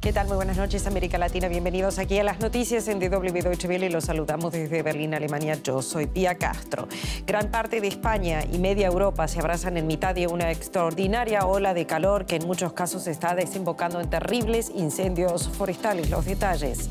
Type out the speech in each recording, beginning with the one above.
¿Qué tal? Muy buenas noches, América Latina. Bienvenidos aquí a las noticias en DW Deutsche Welle y los saludamos desde Berlín, Alemania. Yo soy Pía Castro. Gran parte de España y media Europa se abrazan en mitad de una extraordinaria ola de calor que en muchos casos está desembocando en terribles incendios forestales. Los detalles.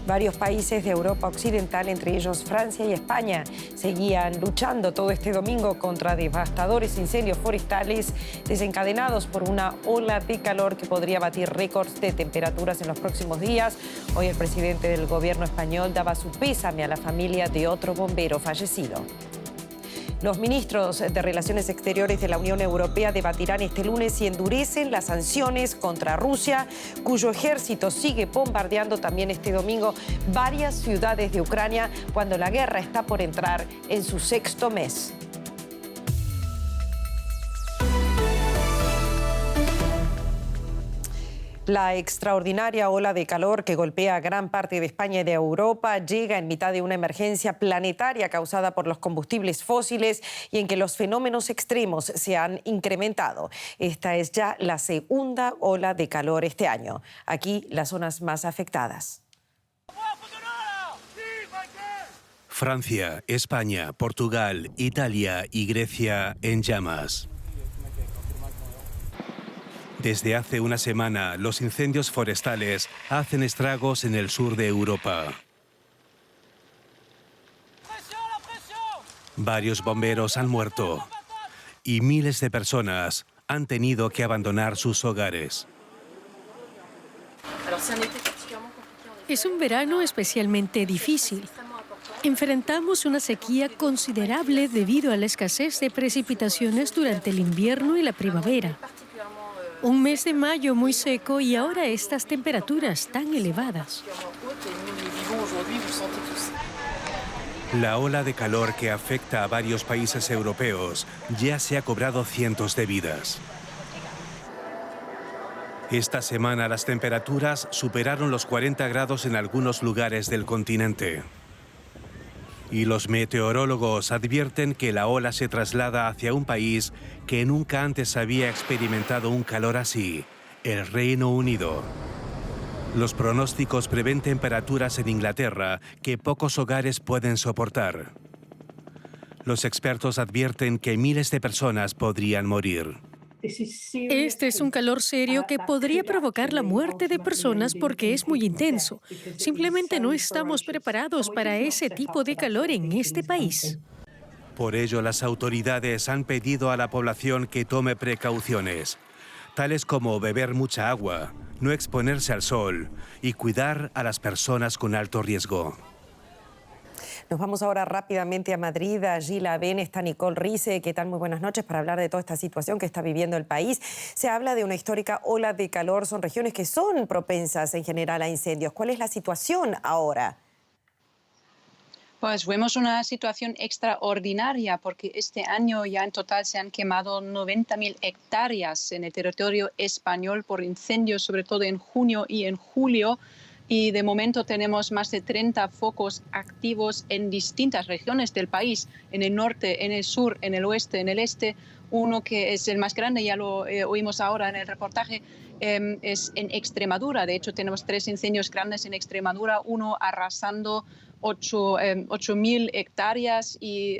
Varios países de Europa Occidental, entre ellos Francia y España, seguían luchando todo este domingo contra devastadores incendios forestales desencadenados por una ola de calor que podría batir récords de temperaturas en los próximos días. Hoy el presidente del gobierno español daba su pésame a la familia de otro bombero fallecido. Los ministros de Relaciones Exteriores de la Unión Europea debatirán este lunes si endurecen las sanciones contra Rusia, cuyo ejército sigue bombardeando también este domingo varias ciudades de Ucrania cuando la guerra está por entrar en su sexto mes. La extraordinaria ola de calor que golpea a gran parte de España y de Europa llega en mitad de una emergencia planetaria causada por los combustibles fósiles y en que los fenómenos extremos se han incrementado. Esta es ya la segunda ola de calor este año. Aquí las zonas más afectadas. Francia, España, Portugal, Italia y Grecia en llamas. Desde hace una semana, los incendios forestales hacen estragos en el sur de Europa. Varios bomberos han muerto y miles de personas han tenido que abandonar sus hogares. Es un verano especialmente difícil. Enfrentamos una sequía considerable debido a la escasez de precipitaciones durante el invierno y la primavera. Un mes de mayo muy seco y ahora estas temperaturas tan elevadas. La ola de calor que afecta a varios países europeos ya se ha cobrado cientos de vidas. Esta semana las temperaturas superaron los 40 grados en algunos lugares del continente. Y los meteorólogos advierten que la ola se traslada hacia un país que nunca antes había experimentado un calor así, el Reino Unido. Los pronósticos prevén temperaturas en Inglaterra que pocos hogares pueden soportar. Los expertos advierten que miles de personas podrían morir. Este es un calor serio que podría provocar la muerte de personas porque es muy intenso. Simplemente no estamos preparados para ese tipo de calor en este país. Por ello, las autoridades han pedido a la población que tome precauciones, tales como beber mucha agua, no exponerse al sol y cuidar a las personas con alto riesgo. Nos vamos ahora rápidamente a Madrid. Allí la ven, está Nicole Rice. ¿Qué tal? Muy buenas noches para hablar de toda esta situación que está viviendo el país. Se habla de una histórica ola de calor. Son regiones que son propensas en general a incendios. ¿Cuál es la situación ahora? Pues vemos una situación extraordinaria porque este año ya en total se han quemado 90.000 hectáreas en el territorio español por incendios, sobre todo en junio y en julio. Y de momento tenemos más de 30 focos activos en distintas regiones del país, en el norte, en el sur, en el oeste, en el este. Uno que es el más grande, ya lo oímos ahora en el reportaje, es en Extremadura. De hecho, tenemos 3 incendios grandes en Extremadura, uno arrasando 8.000 hectáreas y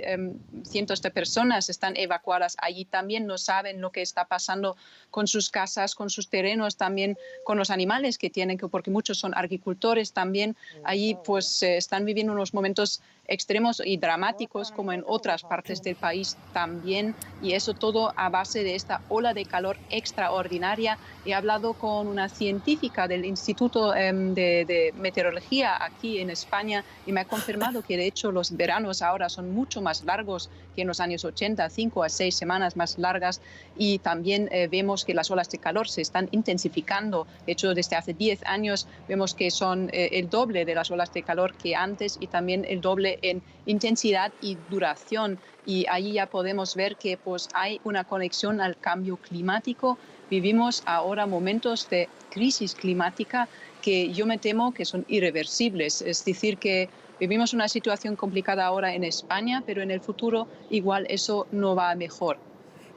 cientos de personas están evacuadas allí. También no saben lo que está pasando con sus casas, con sus terrenos, también con los animales que tienen, porque muchos son agricultores también. Allí pues están viviendo unos momentos extremos y dramáticos como en otras partes del país también, y eso todo a base de esta ola de calor extraordinaria. He hablado con una científica del Instituto de Meteorología aquí en España y me ha confirmado que de hecho los veranos ahora son mucho más largos que en los años 80, 5 a 6 semanas más largas, y también vemos que las olas de calor se están intensificando. De hecho, desde hace 10 años vemos que son el doble de las olas de calor que antes y también el doble en intensidad y duración. Y ahí ya podemos ver que pues, hay una conexión al cambio climático. Vivimos ahora momentos de crisis climática que yo me temo que son irreversibles. Es decir, que vivimos una situación complicada ahora en España, pero en el futuro igual eso no va mejor.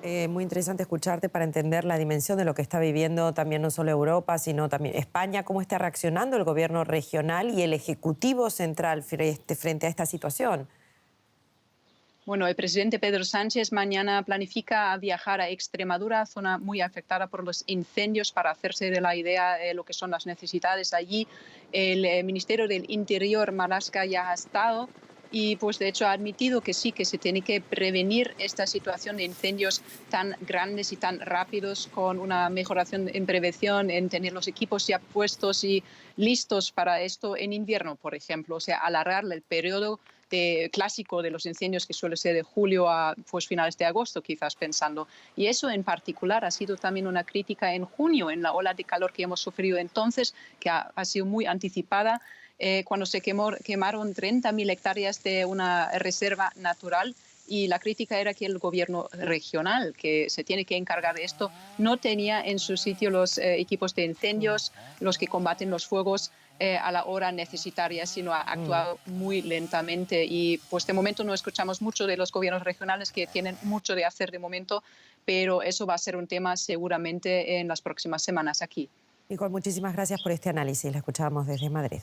Muy interesante escucharte para entender la dimensión de lo que está viviendo también no solo Europa, sino también España. ¿Cómo está reaccionando el gobierno regional y el Ejecutivo Central frente a esta situación? Bueno, el presidente Pedro Sánchez mañana planifica viajar a Extremadura, zona muy afectada por los incendios, para hacerse de la idea de lo que son las necesidades allí. El Ministerio del Interior, Marlaska, ya ha estado y pues de hecho ha admitido que sí, que se tiene que prevenir esta situación de incendios tan grandes y tan rápidos, con una mejoración en prevención, en tener los equipos ya puestos y listos para esto en invierno, por ejemplo. O sea, alargar el periodo clásico de los incendios, que suele ser de julio a pues, finales de agosto, quizás pensando. Y eso en particular ha sido también una crítica en junio, en la ola de calor que hemos sufrido entonces, que ha sido muy anticipada, cuando se quemaron 30.000 hectáreas de una reserva natural. Y la crítica era que el gobierno regional, que se tiene que encargar de esto, no tenía en su sitio los equipos de incendios, los que combaten los fuegos a la hora necesaria, sino ha actuado muy lentamente. Y pues de momento no escuchamos mucho de los gobiernos regionales, que tienen mucho de hacer de momento, pero eso va a ser un tema seguramente en las próximas semanas aquí. Nicole, muchísimas gracias por este análisis. La escuchábamos desde Madrid.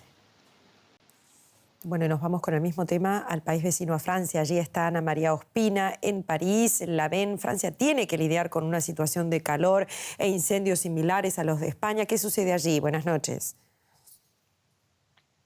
Bueno, y nos vamos con el mismo tema al país vecino a Francia. Allí está Ana María Ospina en París. La ven, Francia tiene que lidiar con una situación de calor e incendios similares a los de España. ¿Qué sucede allí? Buenas noches.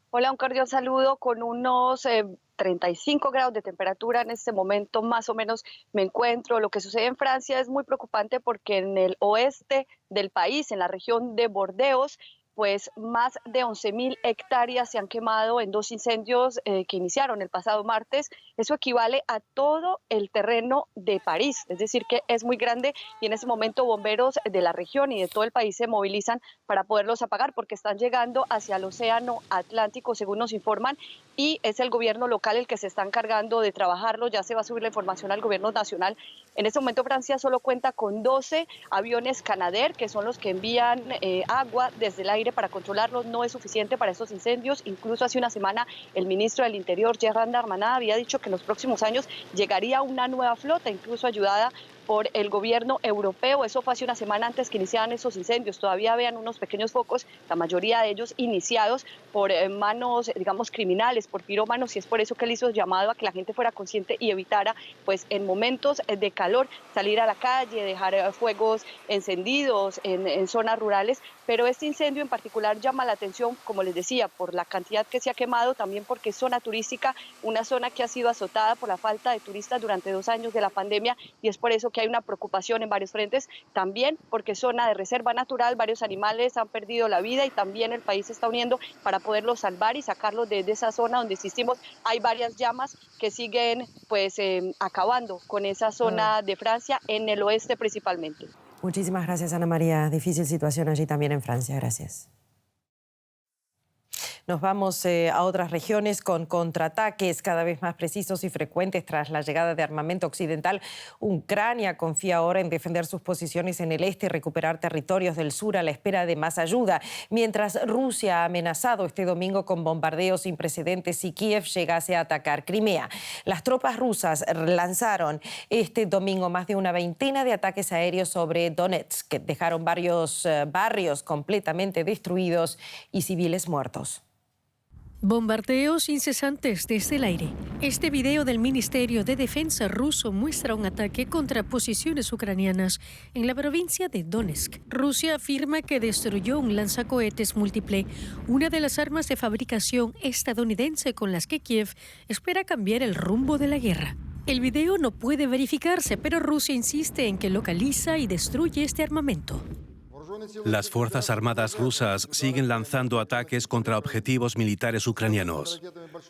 Hola, un cordial saludo. Con unos 35 grados de temperatura en este momento, más o menos, me encuentro. Lo que sucede en Francia es muy preocupante porque en el oeste del país, en la región de Burdeos, pues más de 11.000 hectáreas se han quemado en dos incendios que iniciaron el pasado martes. Eso equivale a todo el terreno de París, es decir, que es muy grande, y en este momento bomberos de la región y de todo el país se movilizan para poderlos apagar, porque están llegando hacia el océano Atlántico, según nos informan, y es el gobierno local el que se está encargando de trabajarlo. Ya se va a subir la información al gobierno nacional. En este momento Francia solo cuenta con 12 aviones Canadair, que son los que envían agua desde el aire para controlarlos. No es suficiente para estos incendios. Incluso hace una semana el ministro del Interior, Gerald Darmanin, había dicho que en los próximos años llegaría una nueva flota, incluso ayudada por el gobierno europeo. Eso fue hace una semana antes que iniciaran esos incendios. Todavía vean unos pequeños focos, la mayoría de ellos iniciados por manos, digamos, criminales, por pirómanos, y es por eso que él hizo llamado a que la gente fuera consciente y evitara, pues en momentos de calor, salir a la calle, dejar fuegos encendidos en zonas rurales. Pero este incendio en particular llama la atención, como les decía, por la cantidad que se ha quemado, también porque es zona turística, una zona que ha sido azotada por la falta de turistas durante 2 años de la pandemia, y es por eso que hay una preocupación en varios frentes, también porque es zona de reserva natural, varios animales han perdido la vida, y también el país se está uniendo para poderlos salvar y sacarlos de esa zona donde, insistimos, hay varias llamas que siguen pues acabando con esa zona de Francia, en el oeste principalmente. Muchísimas gracias, Ana María. Difícil situación allí también en Francia. Gracias. Nos vamos a otras regiones con contraataques cada vez más precisos y frecuentes tras la llegada de armamento occidental. Ucrania confía ahora en defender sus posiciones en el este y recuperar territorios del sur a la espera de más ayuda, mientras Rusia ha amenazado este domingo con bombardeos sin precedentes si Kiev llegase a atacar Crimea. Las tropas rusas lanzaron este domingo más de una veintena de ataques aéreos sobre Donetsk, que dejaron varios barrios completamente destruidos y civiles muertos. Bombardeos incesantes desde el aire. Este video del Ministerio de Defensa ruso muestra un ataque contra posiciones ucranianas en la provincia de Donetsk. Rusia afirma que destruyó un lanzacohetes múltiple, una de las armas de fabricación estadounidense con las que Kiev espera cambiar el rumbo de la guerra. El video no puede verificarse, pero Rusia insiste en que localiza y destruye este armamento. Las Fuerzas Armadas rusas siguen lanzando ataques contra objetivos militares ucranianos.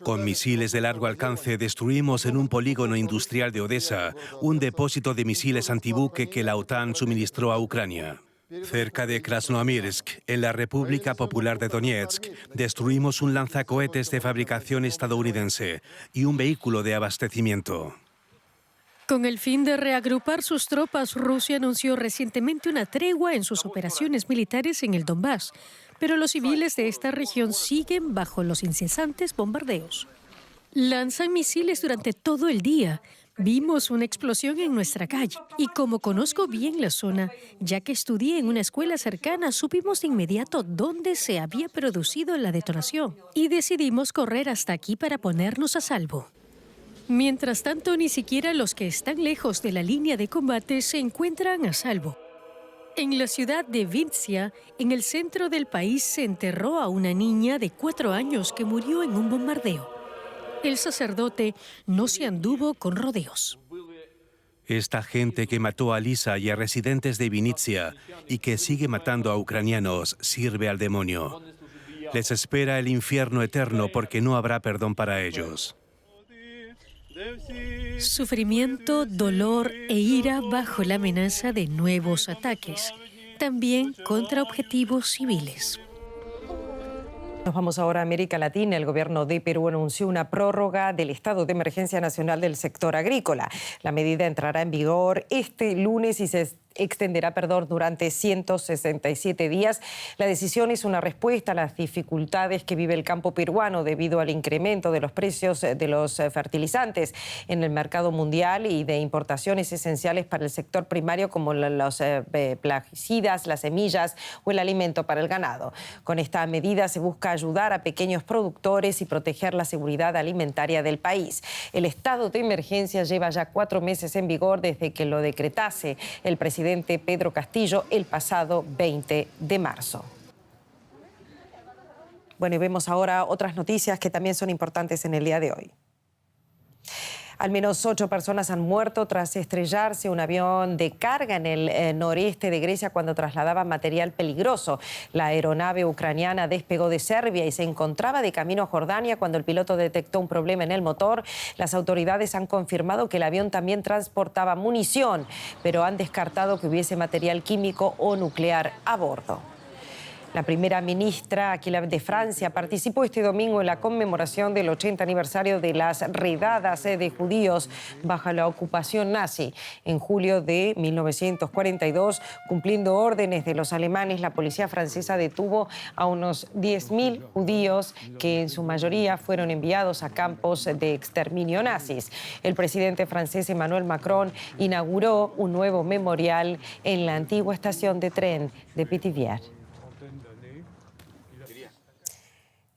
Con misiles de largo alcance destruimos en un polígono industrial de Odessa un depósito de misiles antibuque que la OTAN suministró a Ucrania. Cerca de Krasnoyarsk, en la República Popular de Donetsk, destruimos un lanzacohetes de fabricación estadounidense y un vehículo de abastecimiento. Con el fin de reagrupar sus tropas, Rusia anunció recientemente una tregua en sus operaciones militares en el Donbass, pero los civiles de esta región siguen bajo los incesantes bombardeos. Lanzan misiles durante todo el día, Vimos una explosión en nuestra calle y como conozco bien la zona, ya que estudié en una escuela cercana, supimos de inmediato dónde se había producido la detonación y decidimos correr hasta aquí para ponernos a salvo. Mientras tanto, ni siquiera los que están lejos de la línea de combate se encuentran a salvo. En la ciudad de Vinnytsia, en el centro del país, se enterró a una niña de 4 años que murió en un bombardeo. El sacerdote no se anduvo con rodeos. Esta gente que mató a Lisa y a residentes de Vinnytsia y que sigue matando a ucranianos sirve al demonio. Les espera el infierno eterno porque no habrá perdón para ellos. Sufrimiento, dolor e ira bajo la amenaza de nuevos ataques, también contra objetivos civiles. Nos vamos ahora a América Latina. El gobierno de Perú anunció una prórroga del estado de emergencia nacional del sector agrícola. La medida entrará en vigor este lunes y se extenderá, durante 167 días. La decisión es una respuesta a las dificultades que vive el campo peruano debido al incremento de los precios de los fertilizantes en el mercado mundial y de importaciones esenciales para el sector primario como los plaguicidas, las semillas o el alimento para el ganado. Con esta medida se busca ayudar a pequeños productores y proteger la seguridad alimentaria del país. El estado de emergencia lleva ya 4 meses en vigor desde que lo decretase el presidente Pedro Castillo el pasado 20 de marzo. Bueno, y vemos ahora otras noticias que también son importantes en el día de hoy. Al menos 8 personas han muerto tras estrellarse un avión de carga en el noreste de Grecia cuando trasladaba material peligroso. La aeronave ucraniana despegó de Serbia y se encontraba de camino a Jordania cuando el piloto detectó un problema en el motor. Las autoridades han confirmado que el avión también transportaba munición, pero han descartado que hubiese material químico o nuclear a bordo. La primera ministra de Francia participó este domingo en la conmemoración del 80 aniversario de las redadas de judíos bajo la ocupación nazi. En julio de 1942, cumpliendo órdenes de los alemanes, la policía francesa detuvo a unos 10.000 judíos que en su mayoría fueron enviados a campos de exterminio nazis. El presidente francés Emmanuel Macron inauguró un nuevo memorial en la antigua estación de tren de Pithiviers.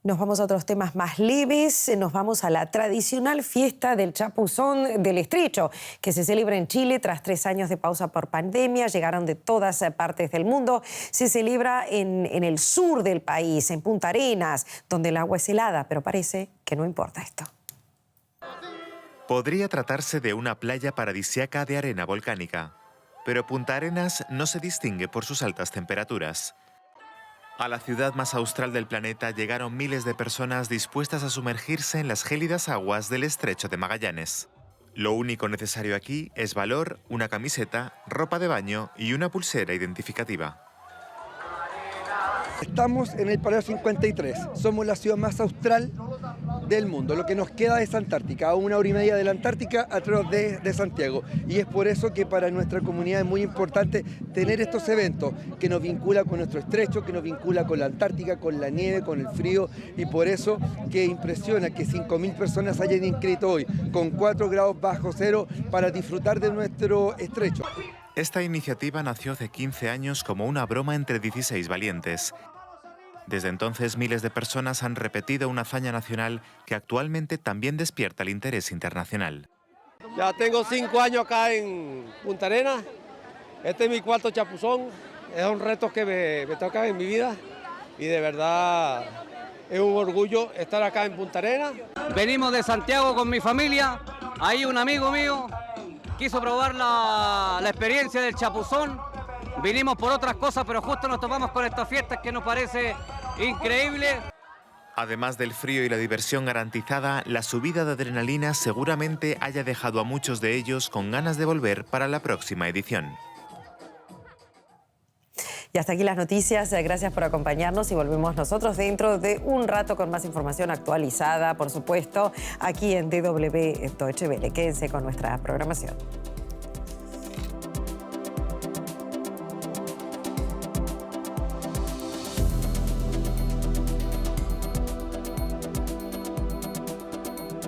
Nos vamos a otros temas más leves. Nos vamos a la tradicional fiesta del chapuzón del Estrecho, que se celebra en Chile tras 3 años de pausa por pandemia. Llegaron de todas partes del mundo. Se celebra en el sur del país, en Punta Arenas, donde el agua es helada, pero parece que no importa esto. Podría tratarse de una playa paradisíaca de arena volcánica, pero Punta Arenas no se distingue por sus altas temperaturas. A la ciudad más austral del planeta llegaron miles de personas dispuestas a sumergirse en las gélidas aguas del Estrecho de Magallanes. Lo único necesario aquí es valor, una camiseta, ropa de baño y una pulsera identificativa. Estamos en el paralelo 53, somos la ciudad más austral del mundo. Lo que nos queda es Antártica, a 1 hora y media de la Antártica a través de Santiago. Y es por eso que para nuestra comunidad es muy importante tener estos eventos que nos vincula con nuestro estrecho, que nos vincula con la Antártica, con la nieve, con el frío. Y por eso que impresiona que 5.000 personas hayan inscrito hoy con 4 grados bajo cero para disfrutar de nuestro estrecho. Esta iniciativa nació hace 15 años como una broma entre 16 valientes. Desde entonces, miles de personas han repetido una hazaña nacional que actualmente también despierta el interés internacional. Ya tengo 5 años acá en Punta Arenas. Este es mi 4º chapuzón. Es un reto que me toca en mi vida y de verdad es un orgullo estar acá en Punta Arenas. Venimos de Santiago con mi familia. Ahí un amigo mío quiso probar la experiencia del chapuzón. Vinimos por otras cosas, pero justo nos topamos con estas fiestas que nos parece increíble. Además del frío y la diversión garantizada, la subida de adrenalina seguramente haya dejado a muchos de ellos con ganas de volver para la próxima edición. Y hasta aquí las noticias. Gracias por acompañarnos y volvemos nosotros dentro de un rato con más información actualizada, por supuesto, aquí en DW Deutsche Welle. Quédense con nuestra programación.